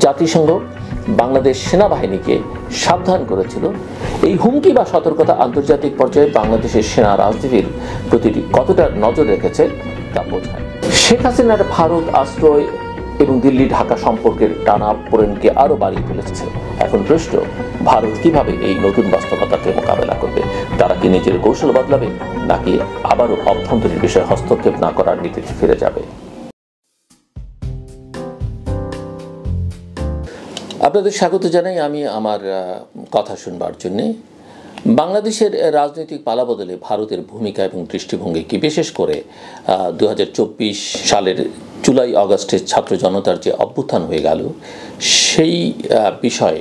জাতিসংঘ বাংলাদেশ সেনাবাহিনীকে সাবধান করেছিল, এই হুমকি বা সতর্কতা আন্তর্জাতিক পর্যায়ে বাংলাদেশের সেনা রাজনীতির প্রতি কতটা নজর রেখেছে তা বোঝায়। শেখ হাসিনার ভারত আশ্রয় এবং দিল্লি ঢাকা সম্পর্কের টানাপোড়েনকে আরো বাড়িয়ে তুলেছে। এখন প্রশ্ন, ভারত কিভাবে এই নতুন বাস্তবতাকে মোকাবেলা করবে? তারা কি নিজের কৌশল বদলাবে, নাকি আবারও অভ্যন্তরীণ বিষয়ে হস্তক্ষেপ না করার নীতিতে ফিরে যাবে? আপনাদের স্বাগত জানাই আমি আমার কথা শুনবার জন্যে। বাংলাদেশের রাজনৈতিক পালাবদলে ভারতের ভূমিকা এবং দৃষ্টিভঙ্গি কি, বিশেষ করে 2024 সালের জুলাই আগস্টের ছাত্র জনতার যে অভ্যুত্থান হয়ে গেল, সেই বিষয়ে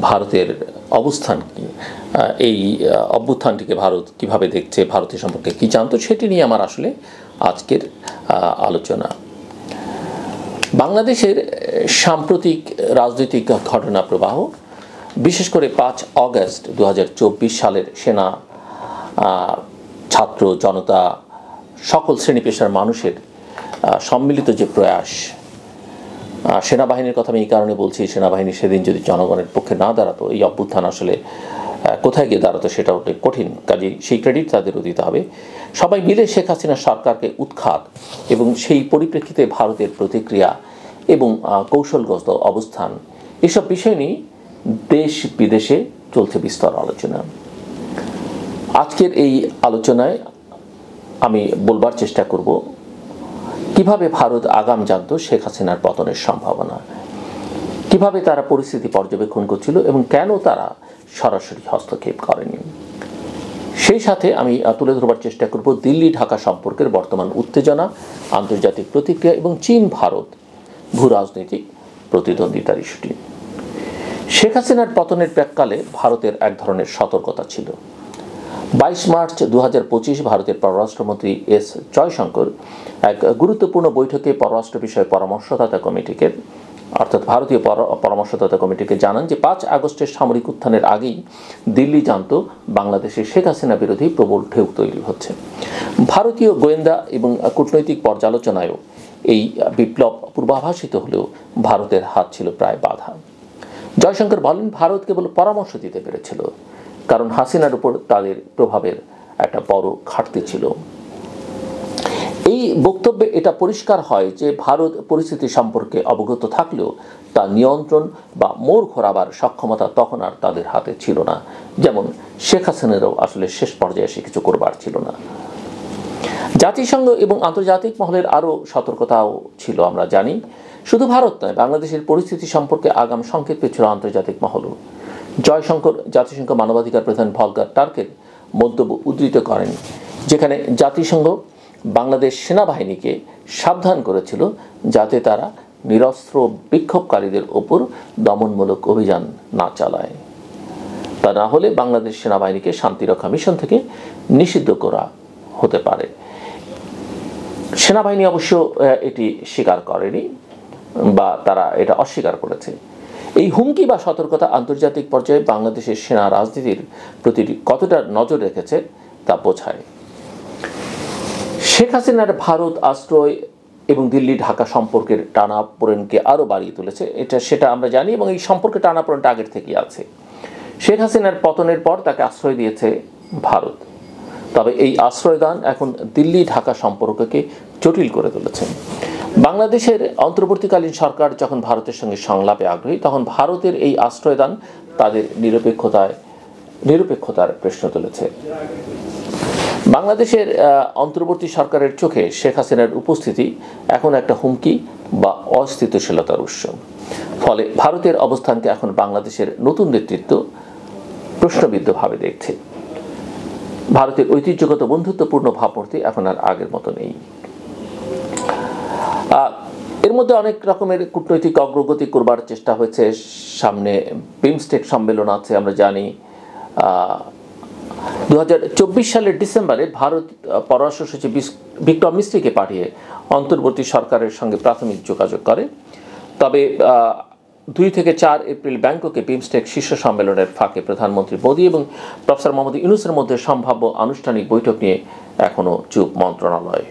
ভারতের অবস্থান কি, এই অভ্যুত্থানটিকে ভারত কিভাবে দেখছে, ভারতের সম্পর্কে কি জানতো, সেটি নিয়ে আমার আসলে আজকের আলোচনা। বাংলাদেশের সাম্প্রতিক রাজনৈতিক ঘটনা প্রবাহ, বিশেষ করে 5 আগস্ট 2024 সালের সেনা, ছাত্র জনতা, সকল শ্রেণী পেশার মানুষের সম্মিলিত যে প্রয়াস, সেনাবাহিনীর কথা আমি এই কারণে বলছি, সেনাবাহিনী সেদিন যদি জনগণের পক্ষে না দাঁড়াতো, এই অভ্যুত্থান আসলে কোথায় গিয়ে দাঁড়াতো সেটাও অনেক কঠিন। কাজেই সেই ক্রেডিট তাদেরও দিতে হবে। সবাই মিলে শেখ হাসিনা সরকারকে উৎখাত এবং সেই পরিপ্রেক্ষিতে ভারতের প্রতিক্রিয়া এবং কৌশলগত অবস্থান, এসব বিষয় নিয়ে দেশ বিদেশে চলছে বিস্তর আলোচনা। আজকের এই আলোচনায় আমি বলবার চেষ্টা করব কিভাবে ভারত আগাম জানতো শেখ হাসিনার পতনের সম্ভাবনা, কিভাবে তারা পরিস্থিতি পর্যবেক্ষণ করছিল এবং কেন তারা সরাসরি হস্তক্ষেপ করেনি। সেই সাথে আমি তুলে ধরবার চেষ্টা করব দিল্লি ঢাকা সম্পর্কের বর্তমান উত্তেজনা, আন্তর্জাতিক প্রতিক্রিয়া এবং চীন ভারত ভূ রাজনৈতিক প্রতিদ্বন্দ্বিতার ইস্যুটি। শেখ হাসিনার পতনের প্রাক্কালে ভারতের এক ধরনের সতর্কতা ছিল। 22 মার্চ 2025 ভারতের পররাষ্ট্রমন্ত্রী এস জয়শঙ্কর এক গুরুত্বপূর্ণ বৈঠকে পররাষ্ট্র বিষয়ে পরামর্শদাতা কমিটিকে, অর্থাৎ ভারতীয় পরামর্শদাতা কমিটিকে জানান যে 5 আগস্টের সামরিক উত্থানের আগেই দিল্লি জানত বাংলাদেশে শেখ হাসিনা বিরোধী প্রবল ঢেউ তৈরি হচ্ছে। ভারতীয় গোয়েন্দা এবং কূটনৈতিক পর্যালোচনায়ও এই বিপ্লব পূর্বাভাসিত হলেও ভারতের হাত ছিল প্রায় বাঁধা। জয়শঙ্কর বলেন, ভারত কেবল পরামর্শ দিতে পেরেছিল, কারণ হাসিনার উপর তাদের প্রভাবের একটা বড় ঘাটতি ছিল। এই বক্তব্যে এটা পরিষ্কার হয় যে ভারত পরিস্থিতি সম্পর্কে অবগত থাকলেও তা নিয়ন্ত্রণ বা মোড় ঘোরাবার সক্ষমতা তখন আর তাদের হাতে ছিল না। যেমন শেখ হাসিনারও আসলে শেষ পর্যায়ে এসে কিছু করবার ছিল না। জাতিসংঘ এবং আন্তর্জাতিক মহলের আরও সতর্কতাও ছিল, আমরা জানি। শুধু ভারত নয়, বাংলাদেশের পরিস্থিতি সম্পর্কে আগাম সংকেত পেয়েছিল আন্তর্জাতিক মহলও। জয়শঙ্কর জাতিসংঘ মানবাধিকার প্রধান ভলকার টার্কের মন্তব্য উদ্ধৃত করেন, যেখানে জাতিসংঘ বাংলাদেশ সেনাবাহিনীকে সাবধান করেছিল যাতে তারা নিরস্ত্র বিক্ষোভকারীদের ওপর দমনমূলক অভিযান না চালায়। তা না হলে বাংলাদেশ সেনাবাহিনীকে শান্তিরক্ষা মিশন থেকে নিষিদ্ধ করা হতে পারে। সেনাবাহিনী অবশ্য এটি স্বীকার করেনি বা তারা এটা অস্বীকার করেছে। এই হুমকি বা সতর্কতা আন্তর্জাতিক পর্যায়ে বাংলাদেশের সেনা রাজনীতির প্রতি কতটা নজর রেখেছে তা বোঝায়। শেখ হাসিনার ভারত আশ্রয় এবং দিল্লি ঢাকা সম্পর্কের টানাপোড়েনকে আরও বাড়িয়ে তুলেছে, সেটা আমরা জানি, এবং এই সম্পর্কে টানাপোড়েনটা আগের থেকেই আছে। শেখ হাসিনার পতনের পর তাকে আশ্রয় দিয়েছে ভারত, তবে এই আশ্রয়দান এখন দিল্লি ঢাকা সম্পর্ককে জটিল করে তুলেছে। বাংলাদেশের অন্তর্বর্তীকালীন সরকার যখন ভারতের সঙ্গে সংলাপে আগ্রহী, তখন ভারতের এই আশ্রয়দান তাদের নিরপেক্ষতার প্রশ্ন তুলেছে। বাংলাদেশের অন্তর্বর্তী সরকারের চোখে শেখ হাসিনার উপস্থিতি এখন একটা হুমকি বা অস্থিতিশীলতার উৎস। ফলে ভারতের অবস্থানকে এখন বাংলাদেশের নতুন নেতৃত্ব প্রশ্নবিদ্ধভাবে দেখছে। ভারতের ঐতিহ্যগত বন্ধুত্বপূর্ণ ভাবমূর্তি এখন আর আগের মতো নেই। এর মধ্যে অনেক রকমের কূটনৈতিক অগ্রগতি করবার চেষ্টা হয়েছে। সামনে বিমস্টেক সম্মেলন আছে, আমরা জানি। 2024 সালের ডিসেম্বরে ভারত পররাষ্ট্র সচিব ভিক্টর মিস্ত্রিকে পাঠিয়ে অন্তর্বর্তী সরকারের সঙ্গে প্রাথমিক যোগাযোগ করে। তবে 2 থেকে 4 এপ্রিল ব্যাংককে বিমস্টেক শীর্ষ সম্মেলনের ফাঁকে প্রধানমন্ত্রী মোদী এবং প্রফেসর মোহাম্মদ ইউনূসের মধ্যে সম্ভাব্য আনুষ্ঠানিক বৈঠক নিয়ে এখনও চুপ মন্ত্রণালয়।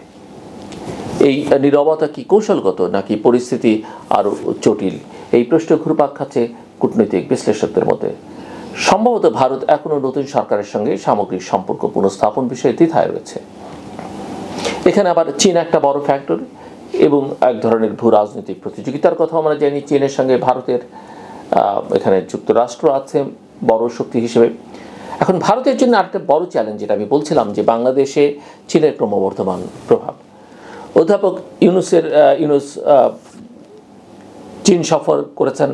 এই নীরবতা কি কৌশলগত নাকি পরিস্থিতি আরও জটিল, এই প্রশ্ন ঘুরপাক খাচ্ছে কূটনৈতিক বিশ্লেষকদের মধ্যে। সম্ভবত ভারত এখনও নতুন সরকারের সঙ্গে সামগ্রিক সম্পর্ক পুনঃস্থাপন বিষয়ে দ্বিধায় রয়েছে। এখানে আবার চীন একটা বড় ফ্যাক্টর এবং এক ধরনের ভূ রাজনৈতিক প্রতিযোগিতার কথা আমরা জানি। চীনের সঙ্গে ভারতের এখানে যুক্তরাষ্ট্র আছে বড় শক্তি হিসেবে। এখন ভারতের জন্য আরেকটা বড় চ্যালেঞ্জ, যেটা আমি বলছিলাম যে বাংলাদেশে চীনের ক্রমবর্ধমান প্রভাব। অধ্যাপক ইউনুস চীন সফর করেছেন,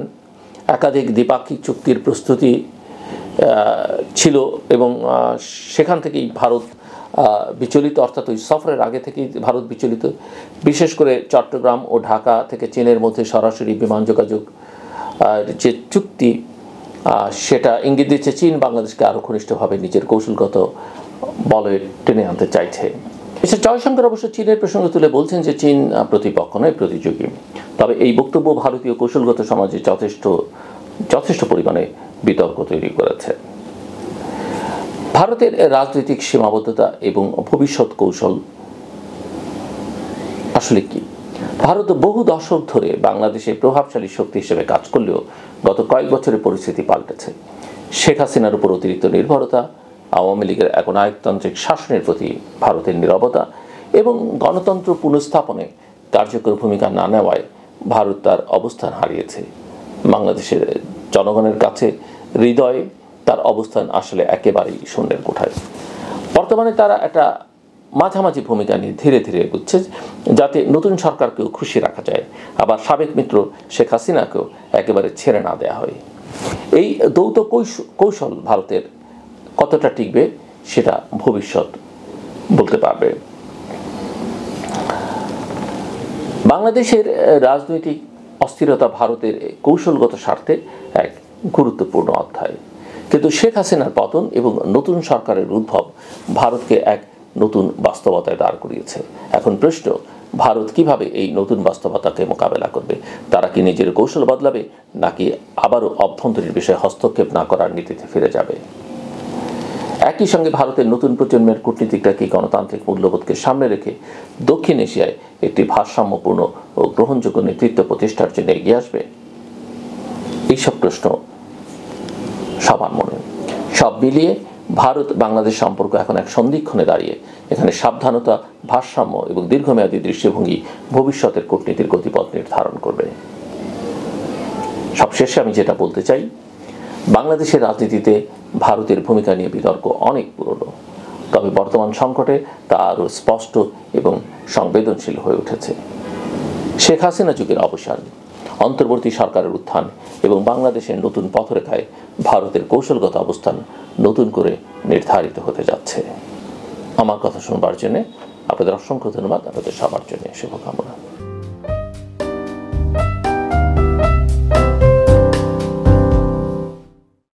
একাধিক দ্বিপাক্ষিক চুক্তির প্রস্তুতি ছিল এবং সেখান থেকেই ভারত বিচলিত, অর্থাৎ ওই সফরের আগে থেকেই ভারত বিচলিত। বিশেষ করে চট্টগ্রাম ও ঢাকা থেকে চীনের মধ্যে সরাসরি বিমান যোগাযোগ যে চুক্তি, সেটা ইঙ্গিত দিচ্ছে চীন বাংলাদেশকে আরও ঘনিষ্ঠভাবে নিজের কৌশলগত বলে টেনে আনতে চাইছে। মিস্টার জয়শঙ্কর অবশ্য চীনের প্রসঙ্গ তুলে বলছেন যে চীন প্রতিপক্ষ নয়, প্রতিযোগী। তবে এই বক্তব্য ভারতীয় কৌশলগত সমাজে যথেষ্ট পরিমাণে বিতর্ক তৈরি করেছে। ভারতের রাজনৈতিক সীমাবদ্ধতা এবং ভবিষ্যৎ কৌশল আসলে কি? ভারত বহু দশক ধরে বাংলাদেশে প্রভাবশালী শক্তি হিসেবে কাজ করলেও গত কয়েক বছরে পরিস্থিতি পাল্টেছে। শেখ হাসিনার উপর অতিরিক্ত নির্ভরতা, আওয়ামী লীগের এক নায়কতান্ত্রিক শাসনের প্রতি ভারতের নীরবতা এবং গণতন্ত্র পুনঃস্থাপনে কার্যকর ভূমিকা না নেওয়ায় ভারত তার অবস্থান হারিয়েছে। বাংলাদেশের জনগণের কাছে হৃদয়ে তার অবস্থান আসলে একেবারেই শূন্যের কোঠায়। বর্তমানে তারা একটা মাঝামাঝি ভূমিকা নিয়ে ধীরে ধীরে এগোচ্ছে, যাতে নতুন সরকারকেও খুশি রাখা যায়, আবার সাবেক মিত্র শেখ হাসিনাকেও একেবারে ছেড়ে না দেওয়া হয়। এই দ্বৈত কৌশল ভারতের কতটা টিকবে সেটা ভবিষ্যৎ বলতে পারবে। বাংলাদেশের রাজনৈতিক অস্থিরতা ভারতের কৌশলগত স্বার্থে এক গুরুত্বপূর্ণ অধ্যায়, কিন্তু শেখ হাসিনার পতন এবং নতুন সরকারের উদ্ভব ভারতকে এক নতুন বাস্তবতায় দাঁড় করিয়েছে। এখন প্রশ্ন, ভারত কিভাবে এই নতুন বাস্তবতাকে মোকাবেলা করবে? তারা কি নিজের কৌশল বদলাবে, নাকি আবারও অভ্যন্তরীণ বিষয়ে হস্তক্ষেপ না করার নীতিতে ফিরে যাবে? একই সঙ্গে ভারতের নতুন প্রজন্মের কূটনীতিকরা কি গণতান্ত্রিক মূল্যবোধকে সামনে রেখে দক্ষিণ এশিয়ায় একটি ভারসাম্যপূর্ণ ও গ্রহণযোগ্য নেতৃত্ব প্রতিষ্ঠার জন্য এগিয়ে আসবে? এইসব প্রশ্ন সবার মনে। সব মিলিয়ে ভারত বাংলাদেশ সম্পর্ক এখন এক সন্ধিক্ষণে দাঁড়িয়ে। এখানে সাবধানতা, ভারসাম্য এবং দীর্ঘমেয়াদী দৃষ্টিভঙ্গি ভবিষ্যতের কূটনীতির গতিপথ নির্ধারণ করবে। সবশেষে আমি যেটা বলতে চাই, বাংলাদেশের রাজনীতিতে ভারতের ভূমিকা নিয়ে বিতর্ক অনেক পুরনো, তবে বর্তমান সংকটে তা আরও স্পষ্ট এবং সংবেদনশীল হয়ে উঠেছে। শেখ হাসিনা যুগের অবসান, অন্তর্বর্তী সরকারের উত্থান এবং বাংলাদেশের নতুন পথরেখায় ভারতের কৌশলগত অবস্থান নতুন করে নির্ধারিত হতে যাচ্ছে। আমার কথা শুনবার জন্য আপনাদের অসংখ্য ধন্যবাদ। আপনাদের সবার জন্য শুভকামনা।